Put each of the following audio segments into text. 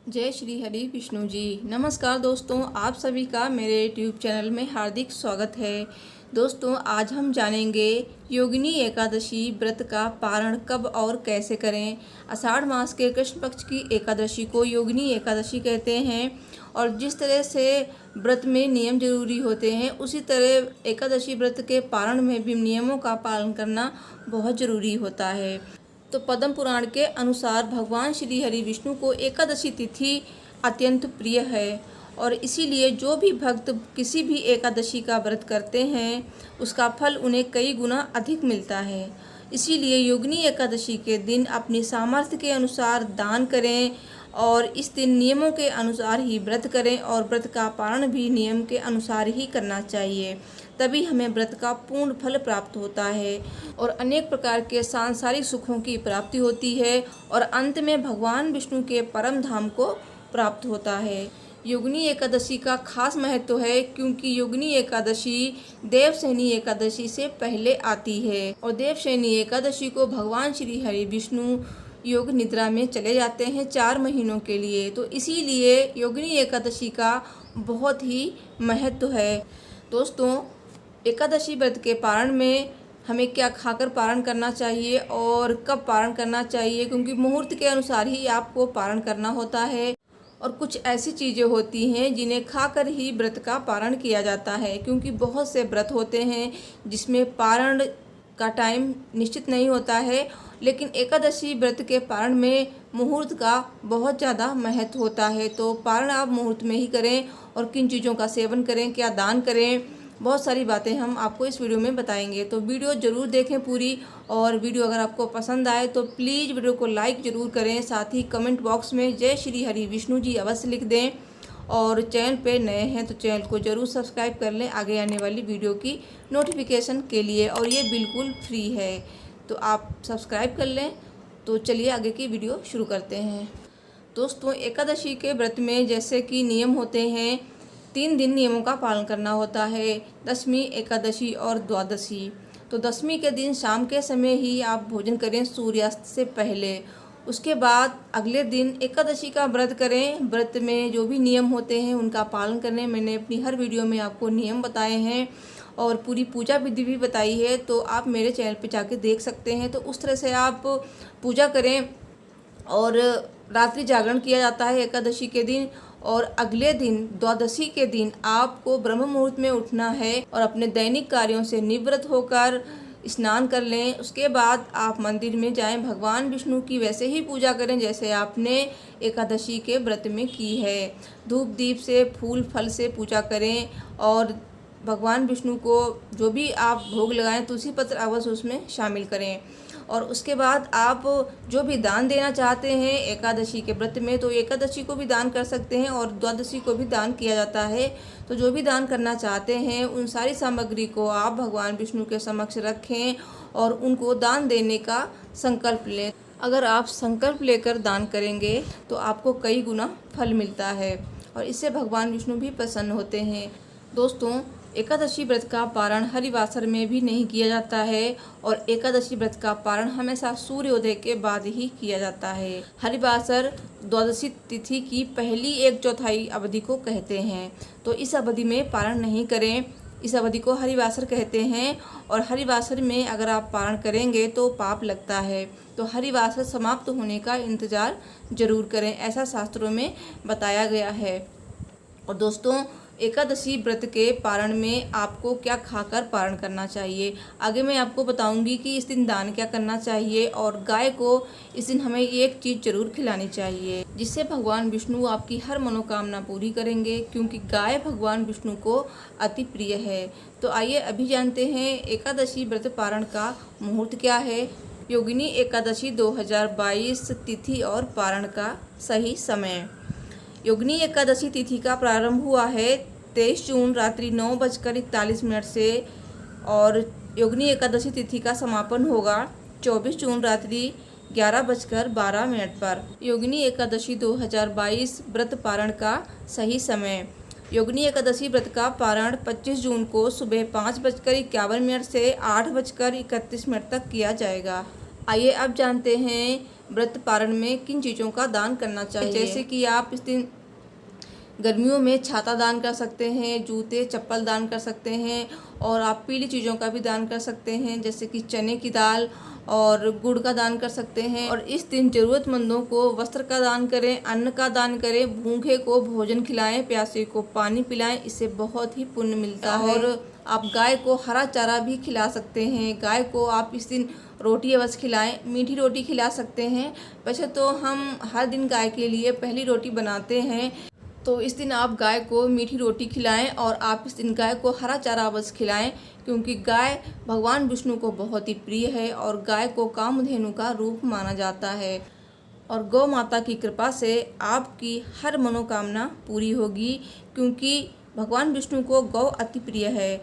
जय श्री हरि विष्णु जी। नमस्कार दोस्तों, आप सभी का मेरे यूट्यूब चैनल में हार्दिक स्वागत है। दोस्तों, आज हम जानेंगे योगिनी एकादशी व्रत का पारण कब और कैसे करें। आषाढ़ मास के कृष्ण पक्ष की एकादशी को योगिनी एकादशी कहते हैं और जिस तरह से व्रत में नियम जरूरी होते हैं उसी तरह एकादशी व्रत के पारण में भी नियमों का पालन करना बहुत ज़रूरी होता है। तो पद्म पुराण के अनुसार भगवान श्री हरि विष्णु को एकादशी तिथि अत्यंत प्रिय है और इसीलिए जो भी भक्त किसी भी एकादशी का व्रत करते हैं उसका फल उन्हें कई गुना अधिक मिलता है। इसीलिए योगिनी एकादशी के दिन अपनी सामर्थ्य के अनुसार दान करें और इस दिन नियमों के अनुसार ही व्रत करें और व्रत का पारण भी नियम के अनुसार ही करना चाहिए, तभी हमें व्रत का पूर्ण फल प्राप्त होता है और अनेक प्रकार के सांसारिक सुखों की प्राप्ति होती है और अंत में भगवान विष्णु के परम धाम को प्राप्त होता है। योगिनी एकादशी का खास महत्व है क्योंकि योगिनी एकादशी देवशयनी एकादशी से पहले आती है और देवशयनी एकादशी को भगवान श्री हरि विष्णु योग निद्रा में चले जाते हैं 4 महीनों के लिए। तो इसीलिए योगिनी एकादशी का बहुत ही महत्व है। दोस्तों, एकादशी व्रत के पारण में हमें क्या खाकर पारण करना चाहिए और कब पारण करना चाहिए, क्योंकि मुहूर्त के अनुसार ही आपको पारण करना होता है और कुछ ऐसी चीज़ें होती हैं जिन्हें खाकर ही व्रत का पारण किया जाता है, क्योंकि बहुत से व्रत होते हैं जिसमें पारण का टाइम निश्चित नहीं होता है, लेकिन एकादशी व्रत के पारण में मुहूर्त का बहुत ज़्यादा महत्व होता है। तो पारण आप मुहूर्त में ही करें और किन चीज़ों का सेवन करें, क्या दान करें, बहुत सारी बातें हम आपको इस वीडियो में बताएंगे। तो वीडियो ज़रूर देखें पूरी, और वीडियो अगर आपको पसंद आए तो प्लीज़ वीडियो को लाइक ज़रूर करें। साथ ही कमेंट बॉक्स में जय श्री हरि विष्णु जी अवश्य लिख दें और चैनल पे नए हैं तो चैनल को ज़रूर सब्सक्राइब कर लें आगे आने वाली वीडियो की नोटिफिकेशन के लिए, और ये बिल्कुल फ्री है तो आप सब्सक्राइब कर लें। तो चलिए आगे की वीडियो शुरू करते हैं। दोस्तों, एकादशी के व्रत में जैसे कि नियम होते हैं, 3 दिन नियमों का पालन करना होता है, दशमी, एकादशी और द्वादशी। तो दशमी के दिन शाम के समय ही आप भोजन करें सूर्यास्त से पहले। उसके बाद अगले दिन एकादशी का व्रत करें। व्रत में जो भी नियम होते हैं उनका पालन करें। मैंने अपनी हर वीडियो में आपको नियम बताए हैं और पूरी पूजा विधि भी बताई है, तो आप मेरे चैनल पे जाके देख सकते हैं। तो उस तरह से आप पूजा करें और रात्रि जागरण किया जाता है एकादशी के दिन, और अगले दिन द्वादशी के दिन आपको ब्रह्म मुहूर्त में उठना है और अपने दैनिक कार्यों से निवृत्त होकर स्नान कर लें। उसके बाद आप मंदिर में जाएं, भगवान विष्णु की वैसे ही पूजा करें जैसे आपने एकादशी के व्रत में की है। धूप दीप से, फूल फल से पूजा करें और भगवान विष्णु को जो भी आप भोग लगाएं तुलसी पत्र अवश्य उसमें शामिल करें। और उसके बाद आप जो भी दान देना चाहते हैं एकादशी के व्रत में, तो एकादशी को भी दान कर सकते हैं और द्वादशी को भी दान किया जाता है। तो जो भी दान करना चाहते हैं उन सारी सामग्री को आप भगवान विष्णु के समक्ष रखें और उनको दान देने का संकल्प लें। अगर आप संकल्प लेकर दान करेंगे तो आपको कई गुना फल मिलता है और इससे भगवान विष्णु भी प्रसन्न होते हैं। दोस्तों, एकादशी व्रत का पारण हरिवासर में भी नहीं किया जाता है और एकादशी व्रत का पारण हमेशा सूर्योदय के बाद ही किया जाता है। हरिवासर द्वादशी तिथि की पहली 1/4 अवधि को कहते हैं, तो इस अवधि में पारण नहीं करें। इस अवधि को हरिवासर कहते हैं और हरिवासर में अगर आप पारण करेंगे तो पाप लगता है। तो हरिवासर समाप्त होने का इंतज़ार जरूर करें, ऐसा शास्त्रों में बताया गया है। और दोस्तों, एकादशी व्रत के पारण में आपको क्या खाकर पारण करना चाहिए, आगे मैं आपको बताऊंगी कि इस दिन दान क्या करना चाहिए। और गाय को इस दिन हमें एक चीज़ जरूर खिलानी चाहिए जिससे भगवान विष्णु आपकी हर मनोकामना पूरी करेंगे, क्योंकि गाय भगवान विष्णु को अति प्रिय है। तो आइए अभी जानते हैं एकादशी व्रत पारण का मुहूर्त क्या है। योगिनी एकादशी 2022 तिथि और पारण का सही समय। योगिनी एकादशी तिथि का प्रारंभ हुआ है 23 जून रात्रि 9:41 से और योगिनी एकादशी तिथि का समापन होगा 24 जून रात्रि 11:12 पर। योगिनी एकादशी 2022 व्रत पारण का सही समय। योगिनी एकादशी व्रत का पारण 25 जून को सुबह 5:51 से 8:31 तक किया जाएगा। आइए अब जानते हैं व्रत पारण में किन चीज़ों का दान करना चाहिए। जैसे कि आप इस दिन गर्मियों में छाता दान कर सकते हैं, जूते चप्पल दान कर सकते हैं, और आप पीली चीज़ों का भी दान कर सकते हैं जैसे कि चने की दाल और गुड़ का दान कर सकते हैं। और इस दिन ज़रूरतमंदों को वस्त्र का दान करें, अन्न का दान करें, भूखे को भोजन खिलाएं, प्यासे को पानी पिलाएं, इससे बहुत ही पुण्य मिलता है। और आप गाय को हरा चारा भी खिला सकते हैं। गाय को आप इस दिन रोटी अवश्य खिलाएं, मीठी रोटी खिला सकते हैं। वैसे तो हम हर दिन गाय के लिए पहली रोटी बनाते हैं, तो इस दिन आप गाय को मीठी रोटी खिलाएं और आप इस दिन गाय को हरा चारा अवश्य खिलाएं, क्योंकि गाय भगवान विष्णु को बहुत ही प्रिय है और गाय को कामधेनु का रूप माना जाता है। और गौ माता की कृपा से आपकी हर मनोकामना पूरी होगी, क्योंकि भगवान विष्णु को गौ अति प्रिय है।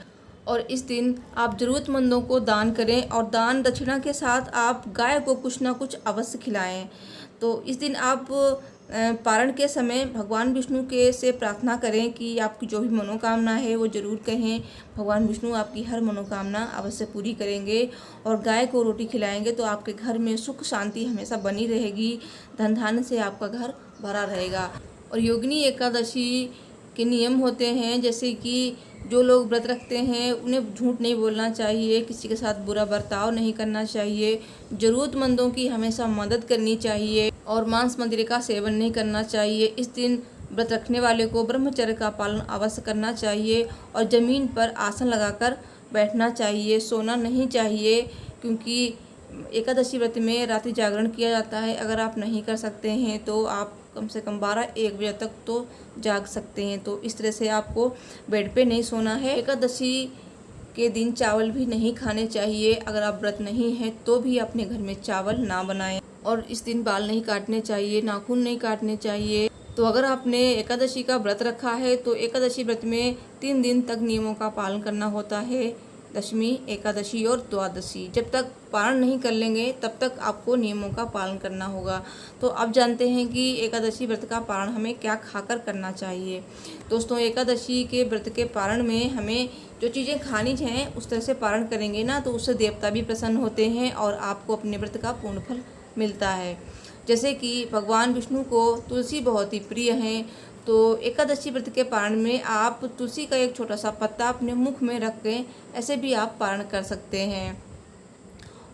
और इस दिन आप ज़रूरतमंदों को दान करें और दान दक्षिणा के साथ आप गाय को कुछ ना कुछ अवश्य खिलाएं। तो इस दिन आप पारण के समय भगवान विष्णु के से प्रार्थना करें कि आपकी जो भी मनोकामना है वो ज़रूर कहें। भगवान विष्णु आपकी हर मनोकामना अवश्य पूरी करेंगे। और गाय को रोटी खिलाएंगे तो आपके घर में सुख शांति हमेशा बनी रहेगी, धन धान्य से आपका घर भरा रहेगा। और योगिनी एकादशी के नियम होते हैं, जैसे कि जो लोग व्रत रखते हैं उन्हें झूठ नहीं बोलना चाहिए, किसी के साथ बुरा बर्ताव नहीं करना चाहिए, ज़रूरतमंदों की हमेशा मदद करनी चाहिए और मांस मदिरा का सेवन नहीं करना चाहिए। इस दिन व्रत रखने वाले को ब्रह्मचर्य का पालन अवश्य करना चाहिए और ज़मीन पर आसन लगाकर बैठना चाहिए, सोना नहीं चाहिए, क्योंकि एकादशी व्रत में रात्रि जागरण किया जाता है। अगर आप नहीं कर सकते हैं तो आप कम से कम 12-1 बजे तक तो जाग सकते हैं। तो इस तरह से आपको बेड पे नहीं सोना है। एकादशी के दिन चावल भी नहीं खाने चाहिए। अगर आप व्रत नहीं हैं तो भी अपने घर में चावल ना बनाएं। और इस दिन बाल नहीं काटने चाहिए, नाखून नहीं काटने चाहिए। तो अगर आपने एकादशी का व्रत रखा है तो एकादशी व्रत में 3 दिन तक नियमों का पालन करना होता है, दशमी, एकादशी और द्वादशी। जब तक पारण नहीं कर लेंगे तब तक आपको नियमों का पालन करना होगा। तो अब जानते हैं कि एकादशी व्रत का पारण हमें क्या खाकर करना चाहिए। दोस्तों, एकादशी के व्रत के पारण में हमें जो चीज़ें खानी हैं उस तरह से पारण करेंगे ना तो उससे देवता भी प्रसन्न होते हैं और आपको अपने व्रत का पूर्ण फल मिलता है। जैसे कि भगवान विष्णु को तुलसी बहुत ही प्रिय हैं, तो एकादशी व्रत के पारण में आप तुलसी का एक छोटा सा पत्ता अपने मुख में रख के ऐसे भी आप पारण कर सकते हैं।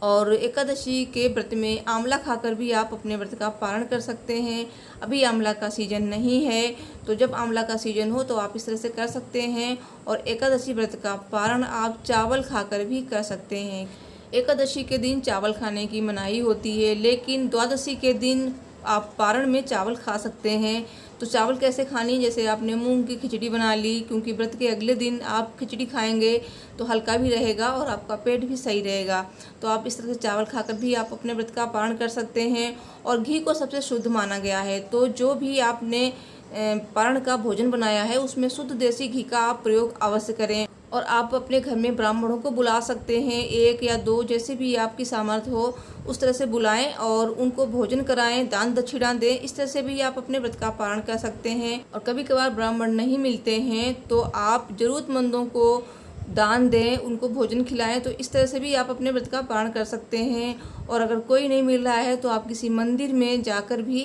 और एकादशी के व्रत में आंवला खाकर भी आप अपने व्रत का पारण कर सकते हैं। अभी आंवला का सीजन नहीं है, तो जब आंवला का सीजन हो तो आप इस तरह से कर सकते हैं। और एकादशी व्रत का पारण आप चावल खाकर भी कर सकते हैं। एकादशी के दिन चावल खाने की मनाही होती है, लेकिन द्वादशी के दिन आप पारण में चावल खा सकते हैं। तो चावल कैसे खानी, जैसे आपने मूंग की खिचड़ी बना ली, क्योंकि व्रत के अगले दिन आप खिचड़ी खाएंगे तो हल्का भी रहेगा और आपका पेट भी सही रहेगा। तो आप इस तरह से चावल खाकर भी आप अपने व्रत का पारण कर सकते हैं। और घी को सबसे शुद्ध माना गया है, तो जो भी आपने पारण का भोजन बनाया है उसमें शुद्ध देसी घी का आप प्रयोग अवश्य करें। और आप अपने घर में ब्राह्मणों को बुला सकते हैं, 1 या 2 जैसे भी आपकी सामर्थ्य हो उस तरह से बुलाएं और उनको भोजन कराएं, दान दक्षिणा दें। इस तरह से भी आप अपने व्रत का पारण कर सकते हैं। और कभी कभार ब्राह्मण नहीं मिलते हैं तो आप ज़रूरतमंदों को दान दें, उनको भोजन खिलाएं। तो इस तरह से भी आप अपने व्रत का पारण कर सकते हैं। और अगर कोई नहीं मिल रहा है तो आप किसी मंदिर में जाकर भी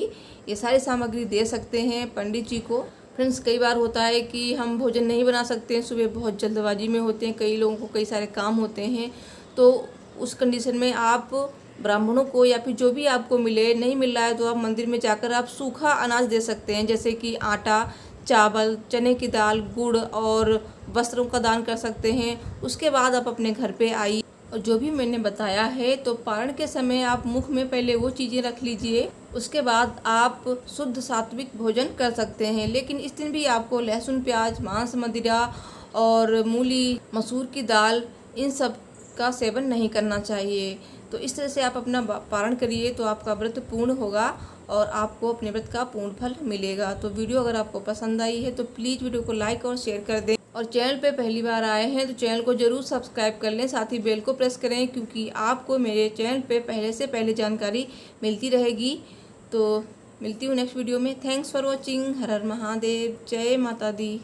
ये सारी सामग्री दे सकते हैं पंडित जी को। फ्रेंड्स, कई बार होता है कि हम भोजन नहीं बना सकते हैं, सुबह बहुत जल्दबाजी में होते हैं, कई लोगों को कई सारे काम होते हैं, तो उस कंडीशन में आप ब्राह्मणों को या फिर जो भी आपको मिले, नहीं मिल रहा है तो आप मंदिर में जाकर आप सूखा अनाज दे सकते हैं, जैसे कि आटा, चावल, चने की दाल, गुड़ और वस्त्रों का दान कर सकते हैं। उसके बाद आप अपने घर पे आइए और जो भी मैंने बताया है, तो पारण के समय आप मुख में पहले वो चीज़ें रख लीजिए, उसके बाद आप शुद्ध सात्विक भोजन कर सकते हैं। लेकिन इस दिन भी आपको लहसुन, प्याज, मांस मदिरा और मूली, मसूर की दाल, इन सब का सेवन नहीं करना चाहिए। तो इस तरह से आप अपना पारण करिए तो आपका व्रत पूर्ण होगा और आपको अपने व्रत का पूर्ण फल मिलेगा। तो वीडियो अगर आपको पसंद आई है तो प्लीज़ वीडियो को लाइक और शेयर कर दें। और चैनल पे पहली बार आए हैं तो चैनल को ज़रूर सब्सक्राइब कर लें, साथ ही बेल को प्रेस करें, क्योंकि आपको मेरे चैनल पे पहले से पहले जानकारी मिलती रहेगी। तो मिलती हूँ नेक्स्ट वीडियो में। Thanks for watching. हर हर महादेव। जय माता दी।